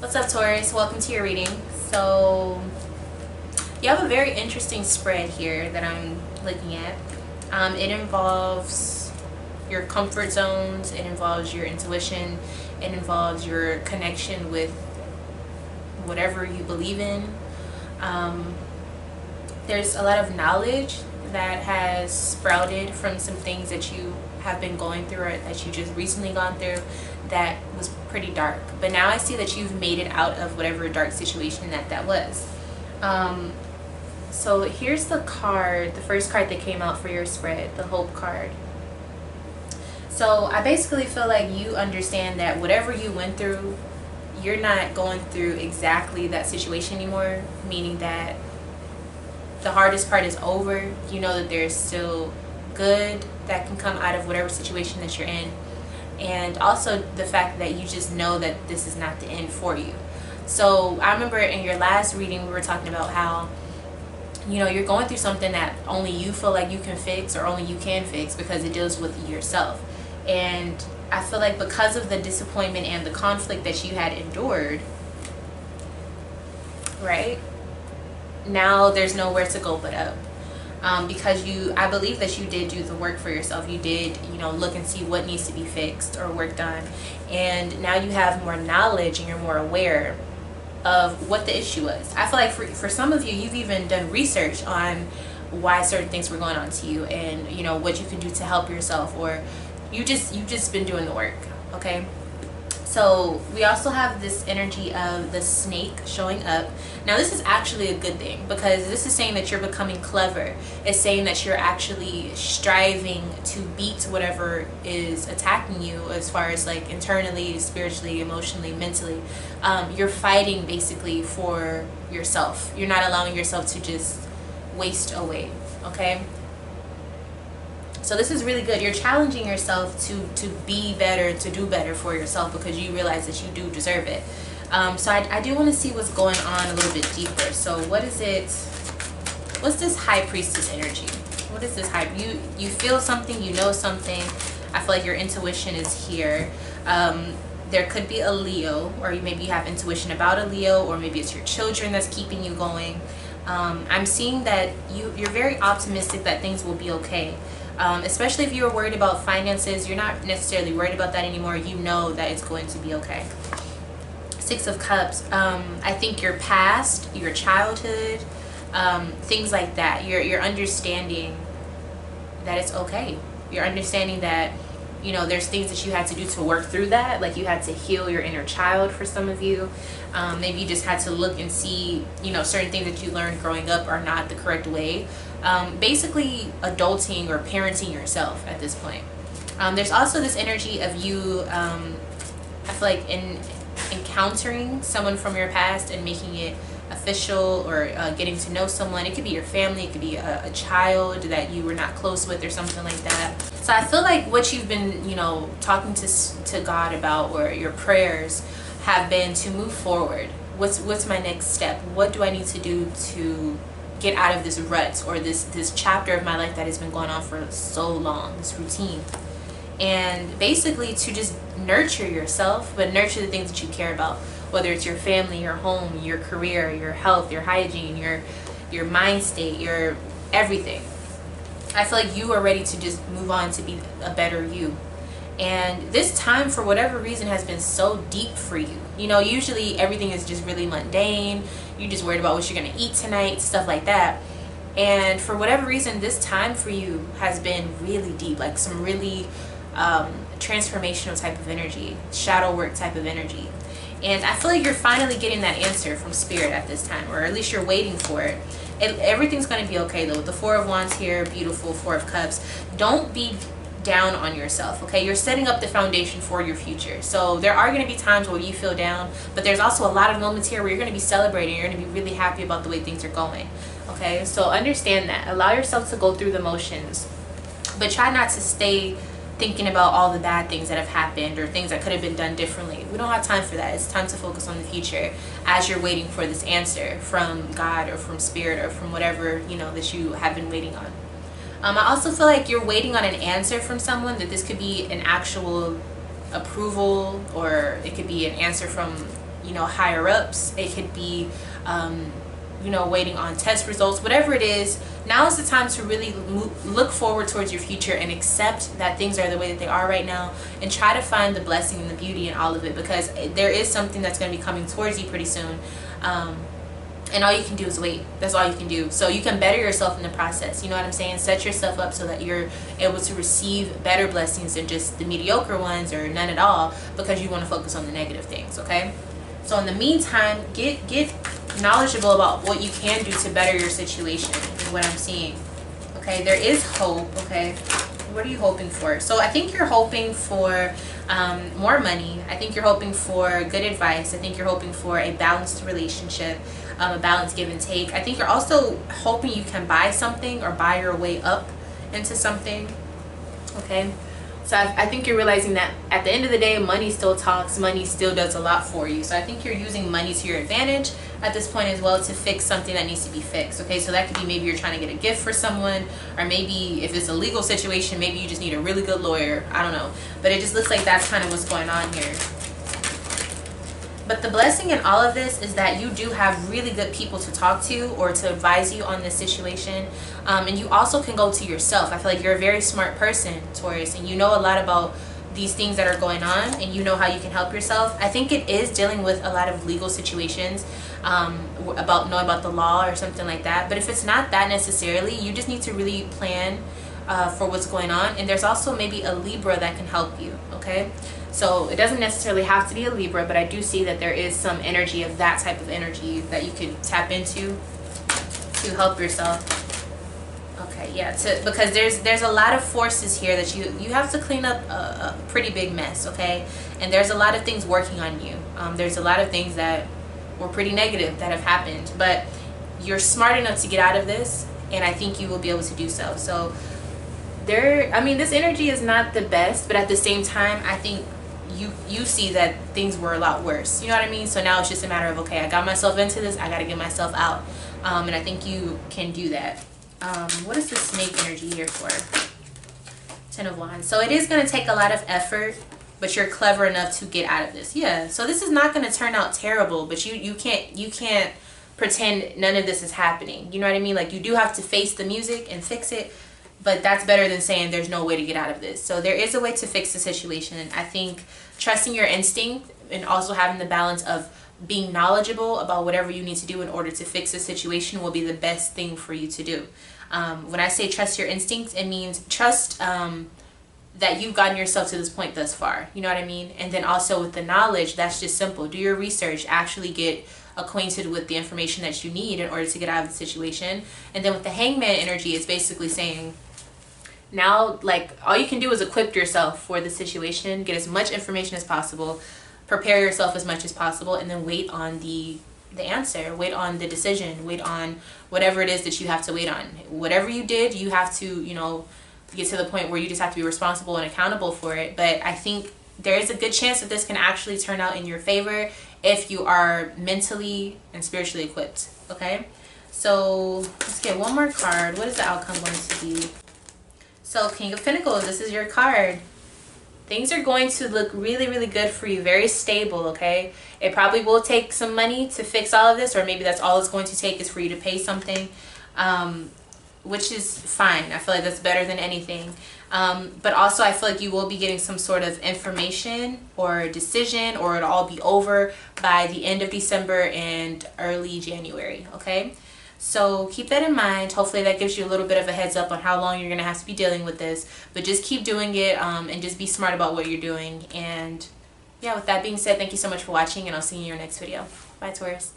What's up, Taurus? Welcome to your reading. So you have a very interesting spread here that I'm looking at. It involves your comfort zones, it involves your intuition, it involves your connection with whatever you believe in. There's a lot of knowledge that has sprouted from some things that you have been going through or that you just recently gone through that was pretty dark. But now I see that you've made it out of whatever dark situation that was. So here's the card, the first card that came out for your spread, the Hope card. So I basically feel like you understand that whatever you went through, you're not going through exactly that situation anymore, meaning that the hardest part is over. You know that there's still good that can come out of whatever situation that you're in, and also the fact that you just know that this is not the end for you. So I remember in your last reading we were talking about how, you know, you're going through something that only you feel like you can fix, or only you can fix, because it deals with yourself. And I feel like because of the disappointment and the conflict that you had endured, right, now there's nowhere to go but up. Because I believe that you did do the work for yourself. You did, you know, look and see what needs to be fixed or worked on. And now you have more knowledge and you're more aware of what the issue was. I feel like for some of you, you've even done research on why certain things were going on to you, and, you know, what you can do to help yourself, or you've just been doing the work, okay? So we also have this energy of the snake showing up. Now this is actually a good thing, because this is saying that you're becoming clever. It's saying that you're actually striving to beat whatever is attacking you, as far as like internally, spiritually, emotionally, mentally. You're fighting basically for yourself. You're not allowing yourself to just waste away, okay? So this is really good. You're challenging yourself to be better, to do better for yourself, because you realize that you do deserve it. So I do want to see what's going on a little bit deeper. So what is it? What's this High Priestess energy? What is this high? You feel something, you know something. I feel like your intuition is here. There could be a Leo, or maybe you have intuition about a Leo, or maybe it's your children that's keeping you going. I'm seeing that you're very optimistic that things will be okay. Especially if you were worried about finances, you're not necessarily worried about that anymore. You know that it's going to be okay. Six of Cups. I think your past, your childhood, things like that. You're understanding that it's okay. You're understanding that, you know, there's things that you had to do to work through that. Like you had to heal your inner child for some of you. Maybe you just had to look and see, you know, certain things that you learned growing up are not the correct way. Basically adulting or parenting yourself at this point. There's also this energy of you, I feel like encountering someone from your past and making it official, or getting to know someone. It could be your family, it could be a child that you were not close with, or something like that. So I feel like what you've been, you know, talking to God about, or your prayers have been to move forward. What's my next step? What do I need to do to get out of this rut, or this chapter of my life that has been going on for so long, this routine? And basically to just nurture yourself, but nurture the things that you care about, whether it's your family, your home, your career, your health, your hygiene, your mind state, your everything. I feel like you are ready to just move on to be a better you. And this time, for whatever reason, has been so deep for you. You know, usually everything is just really mundane. You're just worried about what you're going to eat tonight, stuff like that. And for whatever reason, this time for you has been really deep, like some really transformational type of energy, shadow work type of energy. And I feel like you're finally getting that answer from Spirit at this time, or at least you're waiting for it. Everything's going to be okay, though. The Four of Wands here, beautiful. Four of Cups. Don't be down on yourself, okay? You're setting up the foundation for your future. So there are going to be times where you feel down, but there's also a lot of moments here where you're going to be celebrating. You're going to be really happy about the way things are going, okay? So understand that. Allow yourself to go through the motions, but try not to stay thinking about all the bad things that have happened, or things that could have been done differently. We don't have time for that. It's time to focus on the future as you're waiting for this answer from God, or from Spirit, or from whatever, you know, that you have been waiting on. I also feel like you're waiting on an answer from someone, that this could be an actual approval, or it could be an answer from, you know, higher ups. It could be you know, waiting on test results, whatever it is. Now is the time to really look forward towards your future and accept that things are the way that they are right now, and try to find the blessing and the beauty in all of it, because there is something that's going to be coming towards you pretty soon. And all you can do is wait. That's all you can do. So you can better yourself in the process. You know what I'm saying? Set yourself up so that you're able to receive better blessings than just the mediocre ones or none at all, because you want to focus on the negative things, okay? So in the meantime, get knowledgeable about what you can do to better your situation, is what I'm seeing. Okay, there is hope, okay? What are you hoping for? So I think you're hoping for more money. I think you're hoping for good advice. I think you're hoping for a balanced relationship, a balanced give and take. I think you're also hoping you can buy something or buy your way up into something, okay? So I think you're realizing that at the end of the day, money still talks, money still does a lot for you. So I think you're using money to your advantage at this point as well to fix something that needs to be fixed, okay? So that could be maybe you're trying to get a gift for someone, or maybe if it's a legal situation, maybe you just need a really good lawyer. I don't know. But it just looks like that's kind of what's going on here. But the blessing in all of this is that you do have really good people to talk to or to advise you on this situation. And you also can go to yourself. I feel like you're a very smart person, Taurus, and you know a lot about these things that are going on, and you know how you can help yourself. I think it is dealing with a lot of legal situations, about knowing about the law or something like that. But if it's not that necessarily, you just need to really plan for what's going on. And there's also maybe a Libra that can help you, okay? So it doesn't necessarily have to be a Libra, but I do see that there is some energy of that type of energy that you could tap into to help yourself. Okay, yeah, because there's a lot of forces here that you have to clean up a pretty big mess, okay? And there's a lot of things working on you. There's a lot of things that were pretty negative that have happened, but you're smart enough to get out of this, and I think you will be able to do so. So I mean, this energy is not the best, but at the same time, I think you see that things were a lot worse. You know what I mean? So now it's just a matter of, okay, I got myself into this, I got to get myself out. And I think you can do that. What is the snake energy here for? 10 of Wands. So it is going to take a lot of effort, but you're clever enough to get out of this. Yeah. So this is not going to turn out terrible, but you can't pretend none of this is happening. You know what I mean? Like, you do have to face the music and fix it. But that's better than saying there's no way to get out of this. So there is a way to fix the situation. And I think trusting your instinct and also having the balance of being knowledgeable about whatever you need to do in order to fix the situation will be the best thing for you to do. When I say trust your instincts, it means trust that you've gotten yourself to this point thus far. You know what I mean? And then also with the knowledge, that's just simple. Do your research. Actually get acquainted with the information that you need in order to get out of the situation. And then with the Hangman energy, it's basically saying, now, like, all you can do is equip yourself for the situation, get as much information as possible, prepare yourself as much as possible, and then wait on the answer, wait on the decision, wait on whatever it is that you have to wait on. Whatever you did, you have to, you know, get to the point where you just have to be responsible and accountable for it. But I think there is a good chance that this can actually turn out in your favor if you are mentally and spiritually equipped, okay? So let's get one more card. What is the outcome going to be? So King of Pentacles, this is your card. Things are going to look really, really good for you. Very stable, okay? It probably will take some money to fix all of this, or maybe that's all it's going to take is for you to pay something, which is fine. I feel like that's better than anything. But also I feel like you will be getting some sort of information or decision, or it'll all be over by the end of December and early January, okay? So keep that in mind. Hopefully that gives you a little bit of a heads up on how long you're going to have to be dealing with this. But just keep doing it, and just be smart about what you're doing. And yeah, with that being said, thank you so much for watching, and I'll see you in your next video. Bye, Taurus.